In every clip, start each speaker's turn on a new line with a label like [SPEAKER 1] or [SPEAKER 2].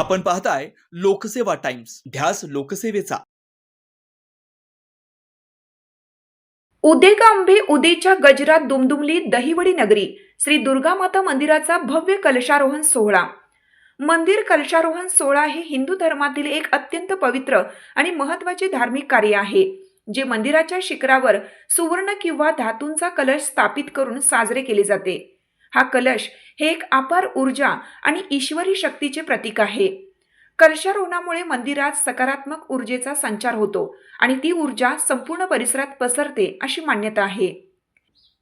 [SPEAKER 1] आपण पाहताय लोकसेवा टाइम्स, ध्यास लोकसेवेचा।
[SPEAKER 2] उदे उदेच्या गजरात दुमदुमली दहिवडी नगरी श्री दुर्गा माता मंदिराचा भव्य कलशारोहण सोहळा। मंदिर कलशारोहण सोहळा हे हिंदू धर्मातील एक अत्यंत पवित्र आणि महत्त्वाचे धार्मिक कार्य आहे, जे मंदिराच्या शिखरावर सुवर्ण किंवा धातूंचा कलश स्थापित करून साजरे केले जाते। हा कलश हे एक अपार ऊर्जा आणि ईश्वरी शक्तीचे प्रतीक आहे। कलशारोहणामुळे मंदिरात सकारात्मक ऊर्जेचा संचार होतो आणि ती ऊर्जा संपूर्ण परिसरात पसरते अशी मान्यता आहे।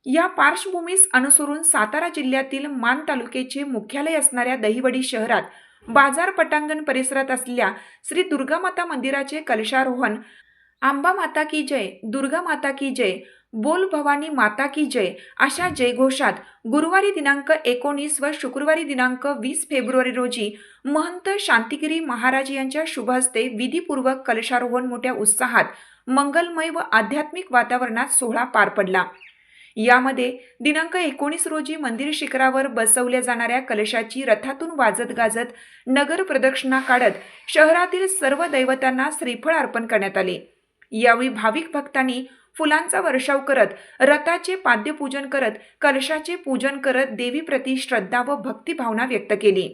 [SPEAKER 2] या पार्श्वभूमीस अनुसरून सातारा जिल्ह्यातील मान तालुक्याचे मुख्यालय असणाऱ्या दहिवडी शहरात बाजार पटांगण परिसरात असलेल्या श्री दुर्गा माता मंदिराचे कलशारोहण अंबा माता की जय, दुर्गा माता की जय, बोल भवानी माता की जय अशा जयघोषात गुरुवारी दिनांक 19 व शुक्रवारी दिनांक 20 फेब्रुवारी रोजी महंत शांतिगिरी महाराज यांच्या शुभ हस्ते विधीपूर्वक कलशारोहण मोठ्या उत्साहात, मंगलमय व आध्यात्मिक वातावरणात सोहळा पार पडला। यामध्ये दिनांक 19 रोजी मंदिर शिखरावर बसवल्या जाणाऱ्या कलशाची रथातून वाजत गाजत नगर प्रदक्षिणा काढत शहरातील सर्व दैवतांना श्रीफळ अर्पण करण्यात आले। यावेळी भाविक भक्तांनी फुलांचा वर्षाव करत, रथाचे पाद्यपूजन करत, कलशाचे पूजन करत देवीप्रती श्रद्धा व भक्तिभावना व्यक्त केली।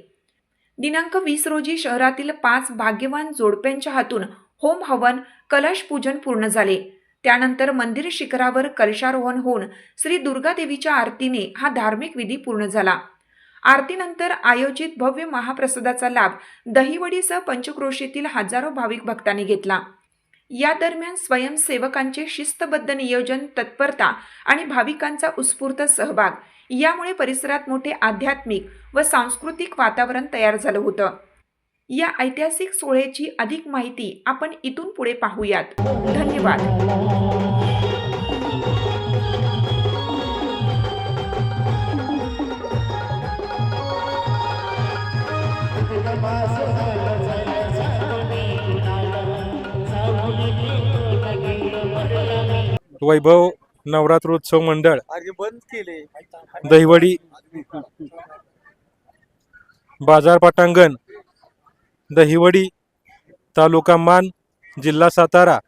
[SPEAKER 2] दिनांक 20 रोजी शहरातील 5 भाग्यवान जोडप्यांच्या हातून होम हवन, कलश पूजन पूर्ण झाले। त्यानंतर मंदिर शिखरावर कलशारोहण होऊन श्री दुर्गा देवीच्या आरतीने हा धार्मिक विधी पूर्ण झाला। आरतीनंतर आयोजित भव्य महाप्रसादाचा लाभ दहिवडीसह पंचक्रोशीतील हजारो भाविक भक्तांनी घेतला। या दरम्यान स्वयंसेवकांचे शिस्तबद्ध नियोजन, तत्परता आणि भाविकांचा उत्स्फूर्त सहभाग यामुळे परिसरात मोठे आध्यात्मिक व सांस्कृतिक वातावरण तयार झालं होतं। या ऐतिहासिक सोहळ्याची अधिक माहिती आपण इथून पुढे पाहूयात। धन्यवाद।
[SPEAKER 3] वैभव नवरात्रोत्सव मंडळ दहिवडी बाजार पटांगण दहिवडी तालुका मान जिल्हा सातारा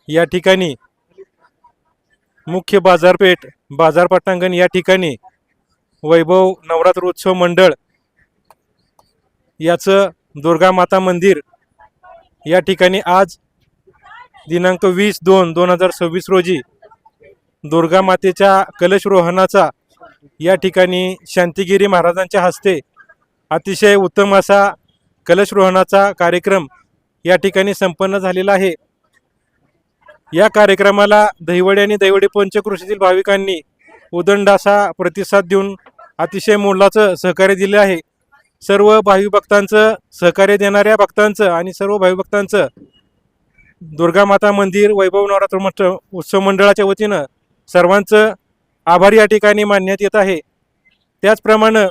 [SPEAKER 3] या ठिकाणी मुख्य बाजारपेठ बाजार पटांगण या ठिकाणी वैभव नवरात्रोत्सव मंडळ याचं दुर्गा माता मंदिर या ठिकाणी आज दिनांक 20/2/2026 रोजी दुर्गा मातेच्या कलशरोहणाचा या ठिकाणी शांतिगिरी महाराजांच्या हस्ते अतिशय उत्तम असा कलशरोहणाचा कार्यक्रम या ठिकाणी संपन्न झालेला आहे। या कार्यक्रमाला दहिवडी आणि दहिवडी पंचक्रोशीतील भाविकांनी उदंड असा प्रतिसाद देऊन अतिशय मोलाचं सहकार्य दिले आहे। सर्व भाविक भक्तांचं सहकार्य देणाऱ्या भक्तांचं आणि सर्व भाविक भक्तांचं दुर्गा माता मंदिर वैभव नवरात्र उत्सव मंडळाच्या वतीनं सर्वांचं आभार या ठिकाणी मानण्यात येत आहे। त्याचप्रमाणे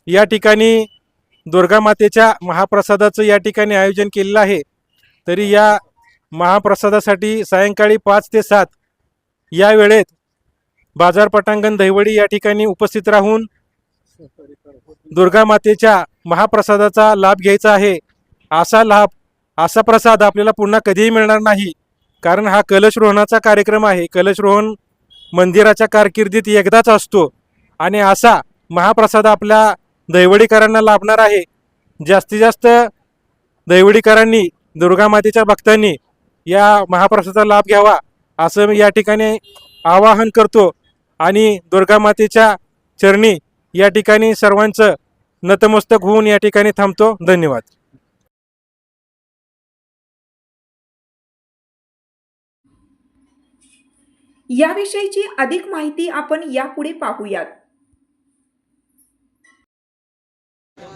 [SPEAKER 3] या ठिकाणी दुर्गा मातेच्या महाप्रसादाचं या ठिकाणी आयोजन केलेलं आहे। तरी या महाप्रसादासाठी सायंकाळी 5 ते 7 या वेळेत बाजार पटांगण दहिवडी या ठिकाणी उपस्थित राहून दुर्गा मातेच्या महाप्रसादाचा लाभ घ्यायचा आहे। असा प्रसाद आपल्याला पुन्हा कधीही मिळणार नाही, कारण हा कलशरोहणाचा कार्यक्रम आहे। कलशरोहण मंदिराच्या कारकिर्दीत एकदाच असतो आणि असा महाप्रसाद आपल्या दहिवडीकरांना लाभणार आहे। जास्तीत जास्त दहिवडीकरांनी दुर्गा मातेच्या भक्तांनी या महाप्रसादाचा लाभ घ्यावा असं मी या ठिकाणी आवाहन करतो आणि दुर्गा मातेच्या चरणी या ठिकाणी सर्वांचं नतमस्तक होऊन या ठिकाणी थांबतो। धन्यवाद।
[SPEAKER 2] याविषयीची अधिक माहिती आपण यापुढे पाहूयात।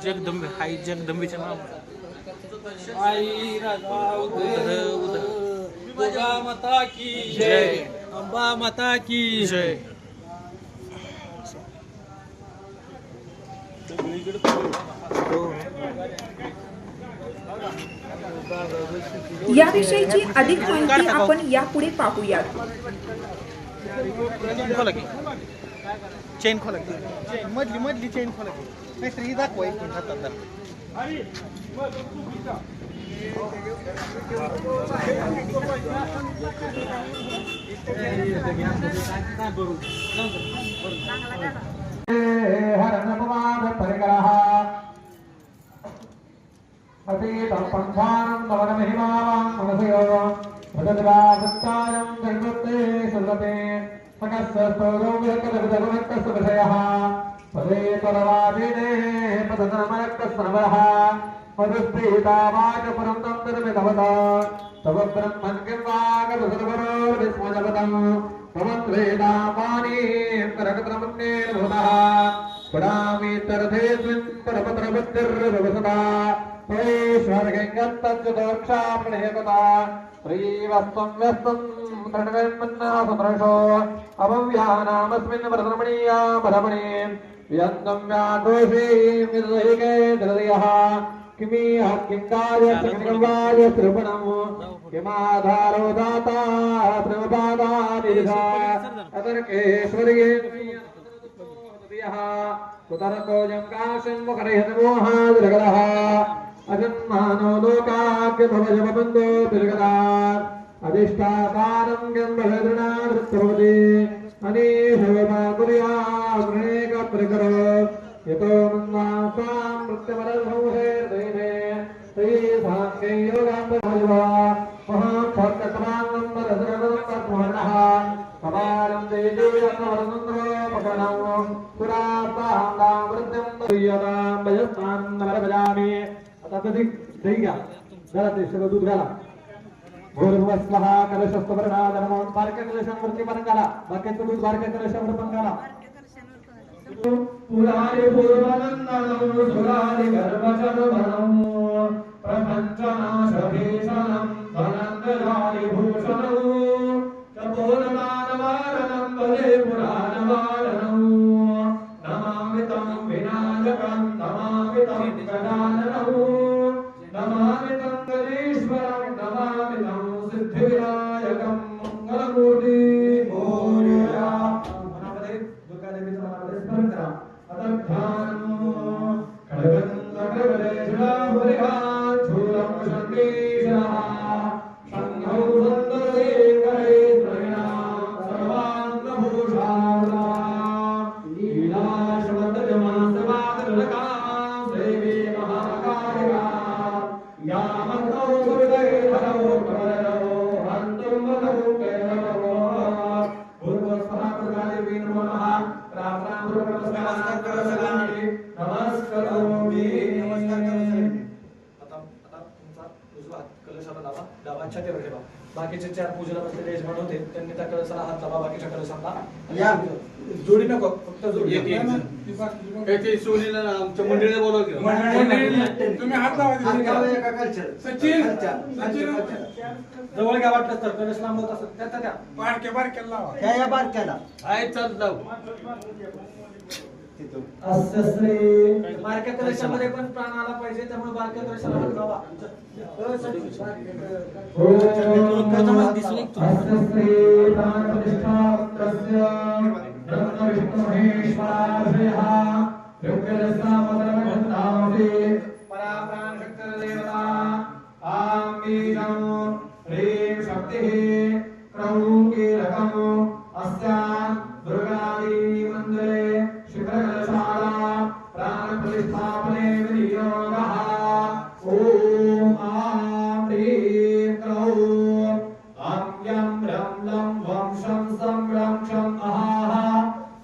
[SPEAKER 4] जगदंबे आई जगदंबेच्या नाव आई राजा उदर दुर्गा माता की जय, अंबा माता की जय।
[SPEAKER 2] याविषयीची अधिक माहिती आपण यापुढे पाहूयात।
[SPEAKER 4] चेन खोला की मधली चेन खोला की नाहीतर ही दाखवा एक मिनिट हातात
[SPEAKER 5] तव ब्रह्मन् किर्वागतसर्वरोर्विस्मजपतम् भवद्वेदापानि करकत्रमन्येर्भुवः पडामीतरथेऽस्मिन् परपत्रबुद्धिर्भवसदा त्वयेश्वरगङ्गत्तच्युतोक्षाप्रणयकता त्वयैवस्त्वं व्यस्तं तृणवेन्मन्नासमृषो अभव्यानामस्मिन् वरदरमणीया परमणि व्यन्दं व्याघोषीं विदुदयिके दृदयः किमीह किङ्काय सङ्गवाय त्रिपुणम् किमाधारो दाता प्रमपादानिधा अतर्केश्वर्येन्द्रियः कुतर्कोऽयं काशन्मुखरहितमोहादिरगलः अजन्मानो लोकाग्यभवजमबन्धो बिर्गदा अधिष्ठातारं गन्धवेदृणावृत्तभवति अनीशवमा कुर्या गृणेकप्रकरो यतो मन्वासां मृत्युमरसंहेर्दैवे श्रीसाङ्गे योगाम्बरभजवा महाक्षत्रकमानन्दरसरवरत्तत्महर्णः कपालं देवीरत्नवरसुन्दरोपकरणं पुरातां वृद्धिं तुय्यतां भजस्तां नमरभजामि तदधिक दैगा जरा ते सगळं दूध घाला भूर्भुवस्वः कलशस्तवर्णादनमो बारक्या कलशांवरती पण घाला बाकीचं दूध बारक्या कलशावर पण घाला पुरारी पूर्वनंदनं सुरारी गर्भचर्वणं प्रपञ्चनाशभीषणं धनन्दधारी भूषणं तपोधमानवारणं पदे पुराणवारणं नमामि तं विनायकं नमामि तं गजाननं नमामि तं गणेश्वरं नमामि तं सिद्धिविनायकं मंगलमूर्ति मोरया मनामध्ये दुर्गादेवीचं मनामध्ये स्मरण करा आता ध्यान खडगंधकवलेशा परिहार झूलं शंकेशः शंभो सुंदरदेवरे प्रवीणा सर्वांगभूषार्णा लीलाशवदजमासवादलका देवी महाकालिका यामतो गुरुदेवो कमलो हन्तुं वदो केवलो पूर्वस्वः दुर्गादेवी नमः राम राम नमस्कार करोमि आता तुमचा उजवा हात कलशाला लावा डावा छातीवर ठेवा बाकीचे चार पूजेला बसलेले यजमान होते त्यांनी त्या कलशाला हात लावा बाकीच्या कलशांना या जोडी नको फक्त जोडी
[SPEAKER 4] ते सोनीला आमच्या मंडळीला बोलव की
[SPEAKER 5] तुम्ही हात लावा एका कलशाला सचिन जवळ घ्या वाटलं तर कलश लांब होत असत त्या बारक्याला लावा या बारक्याला
[SPEAKER 4] आहे चल जाऊ
[SPEAKER 5] अस्य श्री बारक्या कलशामध्ये पण प्राण आला पाहिजे त्यामुळे बारक्या कलशाला हात लावा अस्य श्री प्राण प्रतिष्ठात्रस्य ब्रह्म विष्णु महेश्वराभ्यः योग्यरसामतरमगन्धामति परा प्राण शक्ति देवता आं बीजं ह्रीं शक्तिः क्रौं कीलकं अस्यां दुर्गादेवी मन्दिरे शिखरकलशाला प्राणप्रतिष्ठापने विनियोगः ॐ आं ह्रीं क्रौं आं यं रं लं वं शं सं रं क्षं अहाः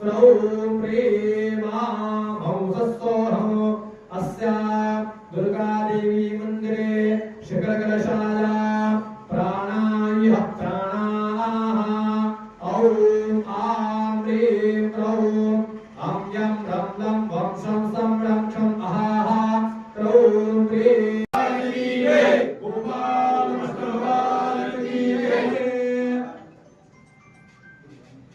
[SPEAKER 5] क्रौं ह्रीं मां हंसस्तोहं अस्यां दुर्गादेवी मन्दिरे शिखरकलशाला प्राणाय प्राणाः ॐ आं ह्रीं क्रौं आं यं रं लं वं शं सं रं क्षं अहाः क्रौं ह्रीं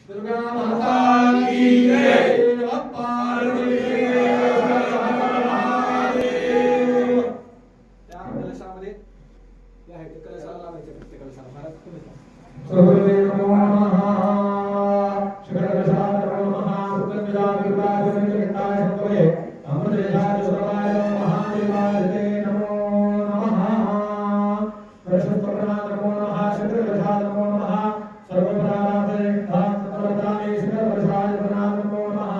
[SPEAKER 5] दुर्गा माता की जय पार्वती त्या कलशामध्ये त्या आहे कलशाला लावायचे प्रत्येक कलशाला महाराज तुम्ही सर्वदेव नमो नमः शिखरकलशाय नमो नमः उत्तमविदाय विवादविदाय संभवे अमृतेशाय सर्वाय महादेवाय कलशाय नमो नमः सर्वपदानाथे धात्मप्रदाने शिखरकलशाय नमो नमः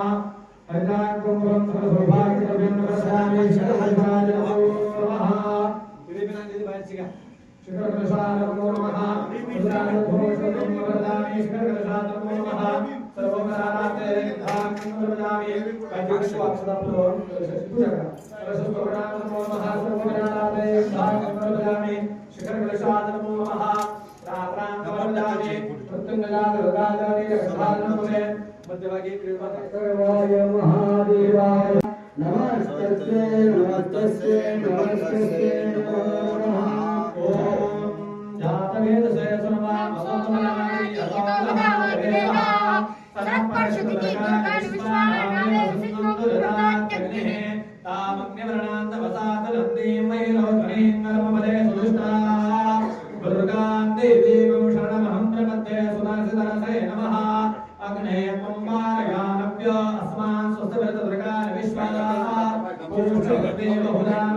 [SPEAKER 5] हरिनामकुंभं सर्वसौभाग्यकरं नमस्यामि शिखरकलशाय नमो नमः दिदी बिना दिदी बाहेरची घ्या शिखरकलशाय नमो नमः सर्वपदानाथे शिखरकलशाय नमो नमः सर्वपदानाथे धात्मप्रदाने कायदेशीर अक्षरापूर्वक कलशाची पूजा करा कलशस्तोत्राय नमो नमः सर्वपदानाथे धात्मप्रदाने शिखरकलशाय नमो नमः रात्रांगवंदाने प्रत्यंगजागरगाजाने रक्षाधनमुने मध्यभागी क्रीडवाय महादेवाय नमस्ते नमस्ते नमस्ते नमो नमः ओम जातवेदसे सुनवां समसमनानि यतोलहावेदः सनत्परिषुतिकीर्तनानि विश्वानानि सिद्धुर्दात्यग्निः तामग्निवर्णान्तवसातनन्दीं महिलोध्वनीं कर्मपदे सुदुष्टाः दुर्गां देवीं शरणमहं प्रपद्ये सुदर्शितरसे नमः अग्ने कुम्भारयानभ्य अस्मान् स्वस्तिभिर्दुर्गान् विश्वाः पुरुषोक्ते बहुदां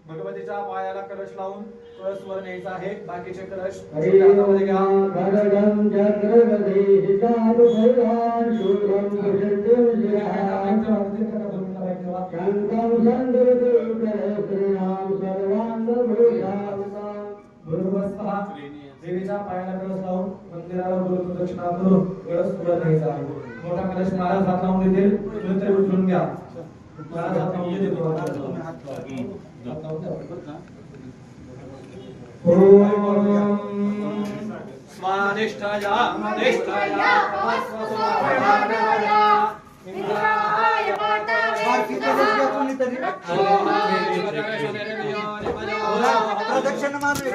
[SPEAKER 5] भगवतीच्या पायाला कलश लावून कलश वर न्यायचा आहे बाकीचे कलश हातामध्ये घ्या
[SPEAKER 6] भगवं चक्रगदेहि चारुभुजान् शूरं शङ्खं सन्दर्भोत्तरश्रियां सर्वाङ्गभूषावतां
[SPEAKER 5] गुरुवत्सः देवीच्या पायाला कलश लावून मंदिराला गुरुप्रदक्षिणा करून कलश वर न्यायचा आहे मोठा कलश महाराज हात लावून देतील तुम्ही तरी उचलून घ्या महाराज हात लावून देतील स्वानिष्ठया निष्ठया तमस्वस्वराया इंद्राय
[SPEAKER 6] प्रदक्षिण मारले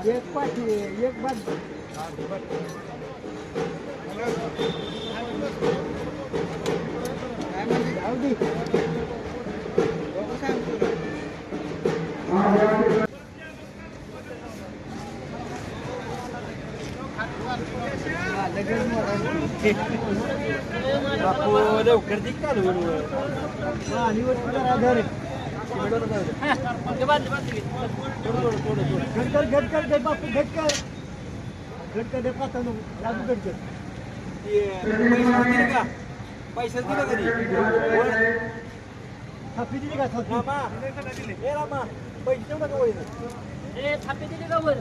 [SPEAKER 6] एक पाठी एक बात लवकर दी का पैसे दिले कधी थापी दिली का पैसे तेवढं का थापी दिली का वर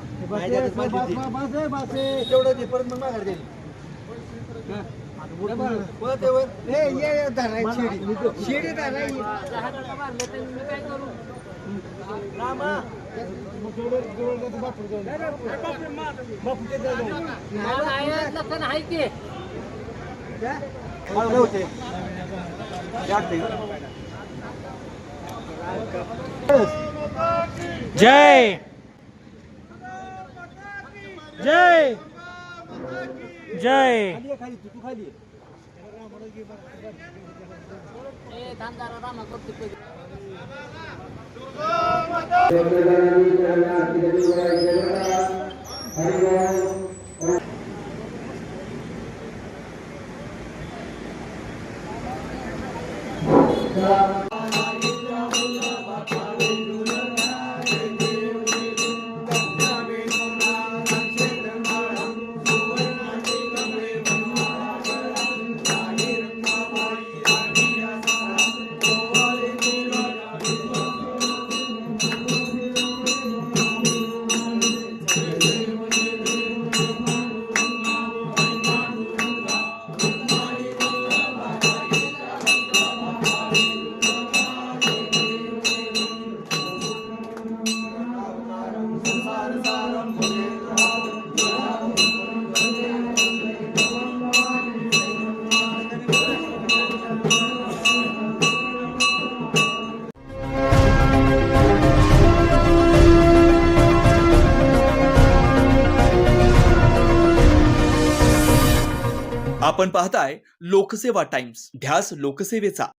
[SPEAKER 6] तेवढं दे परत मग माघार देईल शिडी
[SPEAKER 3] जय जय जय
[SPEAKER 6] खाली तू खाली
[SPEAKER 1] आपण पाहताय लोकसेवा टाइम्स, ध्यास लोकसेवेचा.